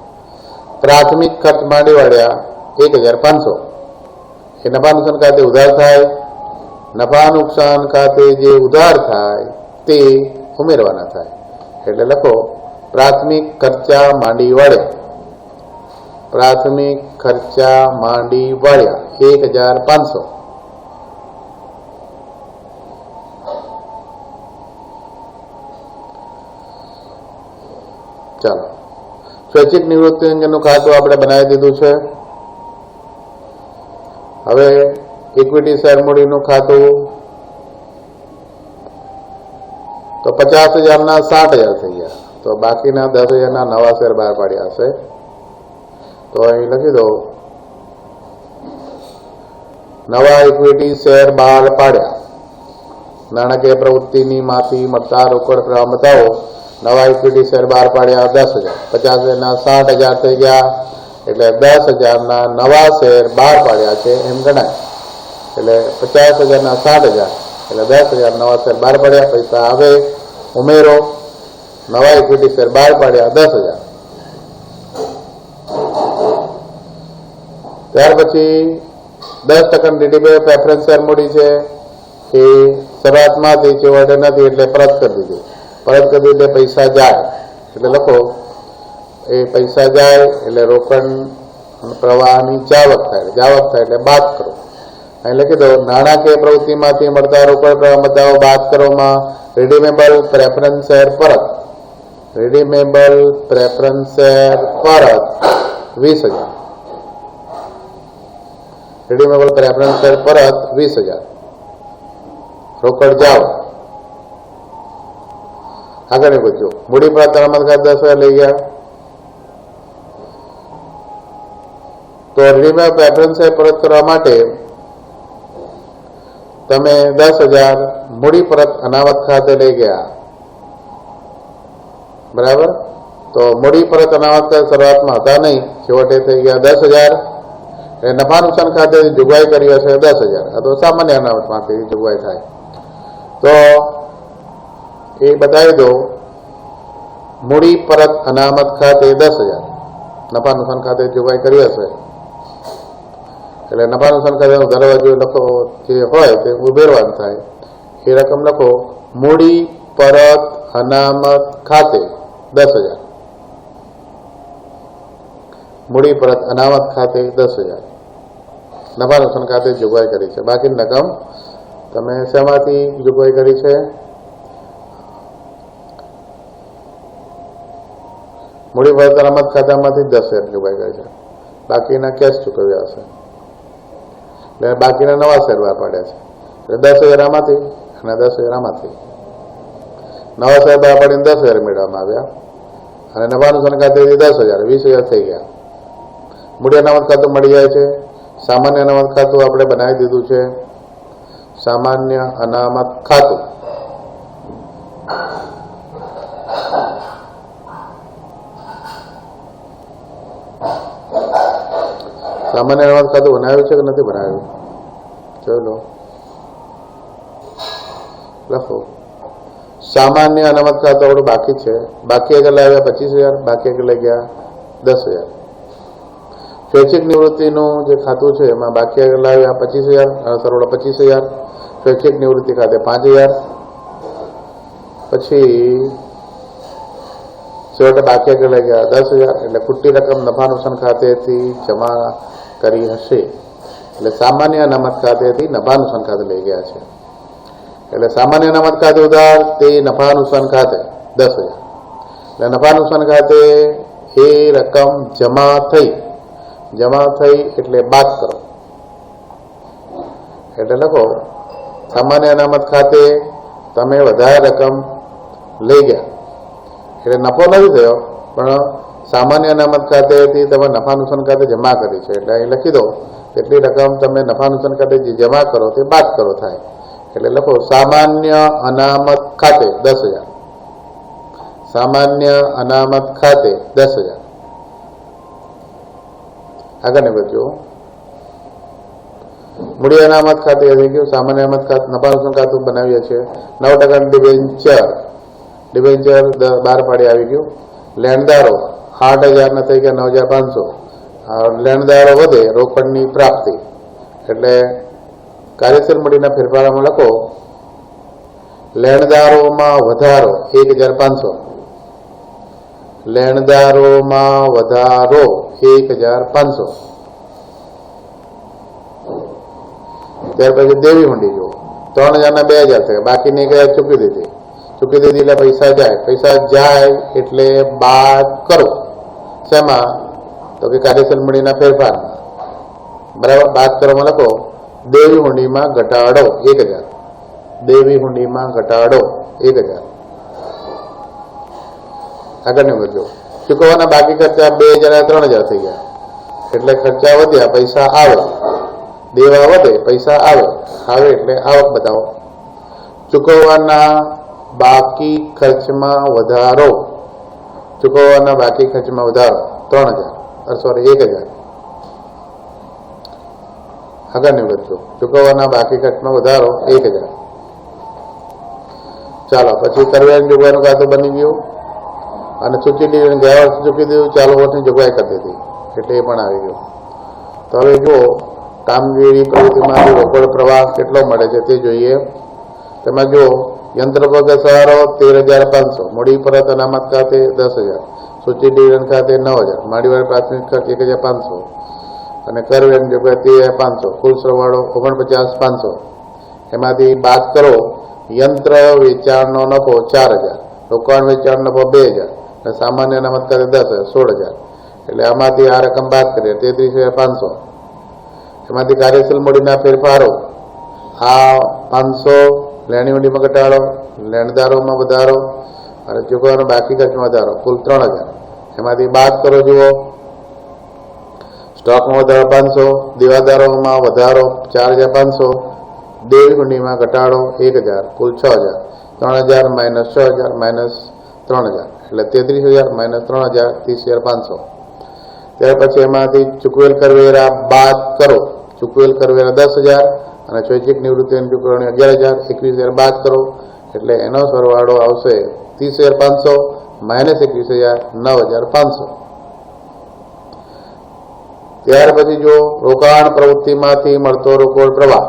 Speaker 1: પ્રાથમિક ખર્ચ માંડી વાળ્યા 1,500. એ નફા નુકસાન ખાતે ઉધાર થાય. નફા નુકસાન ખાતે જે ઉધાર થાય તે ઉમેરવાના થાય. એટલે લખો પ્રાથમિક ખર્ચા માંડી વાળ્યા. પ્રાથમિક ખર્ચા માંડી વાળ્યા 1,500. ચાલો, સ્વૈચ્છિક નિવૃત્તિ અંગેનું ખાતું આપણે બનાવી દીધું છે. હવે ઇક્વિટી શેર મૂડીનું ખાતું તો 50,000ના 60,000 થઈ ગયા. તો બાકીના 10,000ના નવા શેર બહાર પાડ્યા હશે. તો અહીં લખી દો નવા ઇક્વિટી શેર બહાર પાડ્યા. નાણાકીય પ્રવૃત્તિની માંથી મળતા રોકડ પ્રવાહ બતાવો. નવા ઇક્વિટી શેર બહાર પાડ્યા 10,000. 50,000ના 60,000 થઈ ગયા. એટલે 10,000ના નવા શેર બહાર પાડ્યા છે એમ ગણાય. એટલે 50,000ના 60,000 એટલે 10,000 નવા શેર બહાર પાડ્યા, પૈસા આવે ઉમેરો, નવા ઇક્વિટી શેર બહાર પાડ્યા 10,000. ત્યાર પછી 10% DDB પ્રેફરન્સ શેર મૂડી છે એ શરૂઆતમાંથી છેવટે નથી એટલે પરત કરી દીધી. પરત કરી દીધી એટલે પૈસા જાય એટલે લખો એ પૈસા જાય એટલે રોકડ પ્રવાહની જાવક થાય એટલે બાદ કરો. અહીં લખી દો નાણાકીય પ્રવૃત્તિમાંથી મળતા રોકડ પ્રવાહ બતાવો બાદ કરોમાં રિડીમેબલ પ્રેફરન્સ શેર પરત. રિડીમેબલ પ્રેફરન્સ શેર પરત 20,000. રિડીમેબલ પ્રેફરન્સ શેર પરત 20,000 રોકડ જાવ. આગળ વધ્યો મૂડી પરત અનામત ખાતે 10,000 લઈ ગયા તો રિડીમેબલ પ્રેફરન્સ શેર પરત કરવા માટે તમે 10,000 મૂડી પરત અનામત ખાતે લઈ ગયા, બરાબર. તો મૂડી પરત અનામત ખાતે શરૂઆતમાં હતા નહીં, છેવટે થઈ ગયા 10,000. નફા નુકસાન ખાતે જોગવાઈ કરી હશે 10,000 અથવા સામાન્ય અનામતમાંથી જોગવાઈ થાય તો એ બતાવી દો. મૂડી પરત અનામત ખાતે 10,000 નફા નુકસાન ખાતે જોગવાઈ કરી હશે એટલે નફા નુકસાન ખાતે દરવાજો લખો જે હોય તે ઉમેરવાનું થાય. એ રકમ લખો મૂડી પરત અનામત ખાતે 10,000. મૂડી પરત અનામત ખાતે 10,000 નફા નુકસાન ખાતે જોગવાઈ કરી છે. બાકીની રકમ તમે શેમાંથી જોગવાઈ કરી છે? મૂડી પરત અનામત ખાતામાંથી 10,000 જોગવાઈ કરી છે. બાકીના કેશ ચૂકવ્યા હશે એટલે બાકીના નવા શેર બહાર પાડ્યા છે એટલે 10,000 આમાંથી અને 10,000 આમાંથી. નવા શેર બહાર પાડીને 10,000 મેળવવામાં આવ્યા અને નફા નુકસાન ખાતેથી 10,000 20,000 થઈ ગયા. મૂડી અનામત ખાતું મળી જાય છે. સામાન્ય અનામત ખાતું આપણે બનાવી દીધું છે. સામાન્ય અનામત ખાતું સામાન્ય અનામત ખાતું બનાવ્યું છે કે નથી બનાવ્યું? ચલો લખો સામાન્ય અનામત ખાતું આપણું બાકી છે. બાકી આગળ લાવ્યા 25,000, બાકી આગળ લઈ ગયા 10,000. સ્વૈચ્છિક નિવૃત્તિનું જે ખાતું છે એમાં બાકી આગળ લાવ્યા 25,000 સરવાળો 25,000. સ્વૈચ્છિક નિવૃત્તિ ખાતે 5,000. પછી છેવટે બાકી આગળ લઈ ગયા 10,000 એટલે ખૂટી રકમ નફા નુકસાન ખાતેથી જમા કરી હશે એટલે સામાન્ય અનામત ખાતેથી નફા નુકસાન ખાતે લઈ ગયા છે એટલે સામાન્ય અનામત ખાતે ઉધાર તે નફા નુકસાન ખાતે 10,000 એટલે નફા નુકસાન ખાતે એ રકમ જમા થઈ એટલે બાદ કરો એટલે લખો સામાન્ય અનામત ખાતે તમે વધારે રકમ લઈ ગયા એટલે નફો નથી થયો પણ સામાન્ય અનામત ખાતેથી તમે નફા નુકસાન ખાતે જમા કરી છે એટલે અહીં લખી દો એટલી રકમ તમે નફા નુકસાન ખાતે જે જમા કરો તે બાદ કરો થાય એટલે લખો સામાન્ય અનામત ખાતે 10,000. સામાન્ય અનામત ખાતે 10,000. આગળને વધ્યો મૂડી અનામત ખાતે થઈ ગયું. સામાન્ય અનામત ખાતે નફા નુકસાન ખાતું બનાવીએ છીએ. 9% ડિબેન્ચર બહાર પાડી આવી ગયું. લેણદારો 8,000 ના થઈ ગયા 9,500. લેણદારો વધે રોકડની પ્રાપ્તિ એટલે કાર્યશીલ મૂડીના ફેરફારોમાં લખો લેણદારોમાં વધારો 1,500. લેણદારોમાં વધારો 1,500. ત્યાર પછી દેવી હુંડી જુઓ 3,000 ના 2,000 થયા બાકીની 1,000 ચૂકી દીધી એટલે પૈસા જાય એટલે બાદ કરો. શેમાં? તો કે કાર્યશીલ મૂડીના ફેરફાર બરાબર બાદ કરવામાં લખો દેવી હુંડીમાં ઘટાડો 1,000. દેવી હુંડીમાં ઘટાડો 1,000. આગળને વધ્યો ચૂકવવાના બાકી ખર્ચા 2,000 3,000 થઈ ગયા એટલે ખર્ચા વધ્યા પૈસા આવે. દેવા વધે પૈસા આવે એટલે આવક બતાવો. ચૂકવવાના બાકી ખર્ચમાં વધારો 3,000 સોરી 1000 આગળની વસ્તુ ચૂકવવાના બાકી ખર્ચમાં વધારો 1000. ચાલો પછી કરવેરાની જોગવાઈનું ખાતું બની ગયું અને સૂચિત ડિવિડન્ડ ગયા વર્ષે ચૂકી દીધું, ચાલુ વર્ષની જોગવાઈ કરી દીધી એટલે એ પણ આવી ગયું. તો હવે જુઓ કામગીરી પ્રવૃત્તિમાંથી રોકડ પ્રવાહ કેટલો મળે છે તે જોઈએ. તેમાં જુઓ યંત્ર પર ઘસારો 13,500, મૂડી પરત અનામત ખાતે 10,000, સૂચિત ડિવિડન્ડ ખાતે 9,000, માડીવાળી પ્રાથમિક ખર્ચ 1,500 અને કરવેરાની જોગવાઈ 13,500, કુલ સરવાળો 49,500. એમાંથી બાદ કરો યંત્ર વેચાણનો નફો 4,000, રોકાણ વેચાણ નફો 2,000 અને સામાન્ય અનામત ખાતે 10,000, 16,000. એટલે આમાંથી આ રકમ બાદ કરીએ 33,500. એમાંથી કાર્યશીલ મૂડીના ફેરફારો આ 500 લેણી મૂડીમાં ઘટાડો, લેણદારોમાં વધારો અને ચૂકવવાનો બાકી ખર્ચમાં વધારો, કુલ 3,000. એમાંથી બાદ કરો જુઓ સ્ટોકમાં વધારો 500, દેવાદારોમાં વધારો 4,500, દેવી મૂડીમાં ઘટાડો 1,000, કુલ 6,000. 3,000 માઇનસ 6,000 માઇનસ 3,000 એટલે 33,000 માઇનસ 3,000 30,500. ત્યાર પછી એમાંથી ચૂકવેલ કરવેરા બાદ કરો. ચૂકવેલ કરવેરા 10,000 અને સ્વૈચ્છિક નિવૃત્તિની ચૂકવણી 11,000, 21,000 બાદ કરો એટલે એનો સરવાળો આવશે 30,500 માઇનસ 21,000 9,500. ત્યાર પછી જો રોકાણ પ્રવૃત્તિમાંથી મળતો રોકડ પ્રવાહ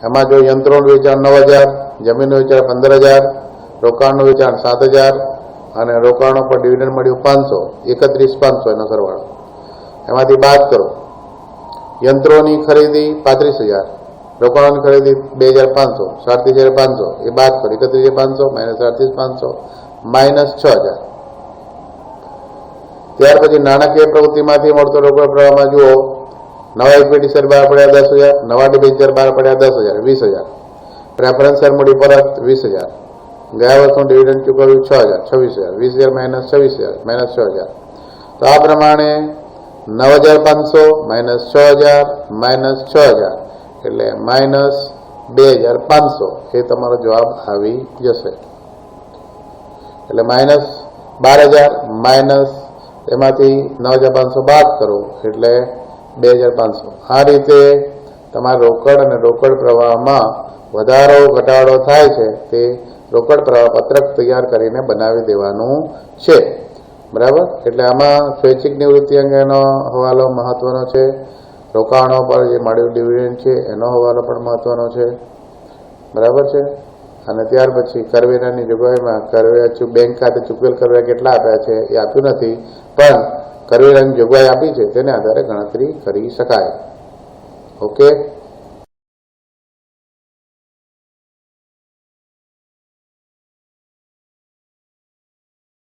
Speaker 1: એમાં જો યંત્રોનું વેચાણ 9,000, જમીનનું વેચાણ 15,000, રોકાણનું વેચાણ 7,000 અને રોકાણો પર ડિવિડન્ડ મળ્યું 500, 31,500 એનો સરવાળો. એમાંથી બાદ કરો યંત્રોની ખરીદી 35,000, રોકાણોની ખરીદી 2,500, 37,500 એ બાદ કરો 31,500 માઇનસ 38,500 માઇનસ 6,000. ત્યાર પછી નાણાકીય પ્રવૃત્તિમાંથી મળતો રોકડ પ્રવાહમાં જુઓ નવા ઇક્વિટી શેર બહાર પડ્યા 10,000, નવા ડિબેન્ચર બહાર પડ્યા 10,000, 20,000, પ્રેફરન્સ શેર મૂડી પરત 20,000, ગયા વર્ષનું ડિવિડન્ડ ચૂકવ્યું 6,000, 26,000, 20,000 માઇનસ 26,000 માઇનસ 6,000. તો આ પ્રમાણે 9,500 માઇનસ 6,000 માઇનસ 6,000 એટલે માઇનસ 2,500 એ તમારો જવાબ આવી જશે. એટલે માઇનસ 12,000 માઇનસ એમાંથી 9,500 બાદ કરો એટલે 2,500. આ રીતે તમારા રોકડ અને રોકડ પ્રવાહમાં વધારો ઘટાડો થાય છે તે રોકડ પ્રવાહ પત્રક તૈયાર કરીને બનાવી દેવાનું છે. બરાબર. એટલે આમાં સ્વૈચ્છિક નિવૃત્તિ અંગેનો હવાલો મહત્વનો છે, રોકાણો પર જે મળ્યું ડિવિડન્ડ છે એનો હવાલો પણ મહત્વનો છે. બરાબર છે. અને ત્યાર પછી કરવેરાની જોગવાઈમાં કરવેરા બેંક ખાતે ચૂકવેલ કરવેરા કેટલા આપ્યા છે એ આપ્યું નથી, પણ કરવેરાની જોગવાઈ આપી છે તેને આધારે ગણતરી કરી શકાય. ઓકે.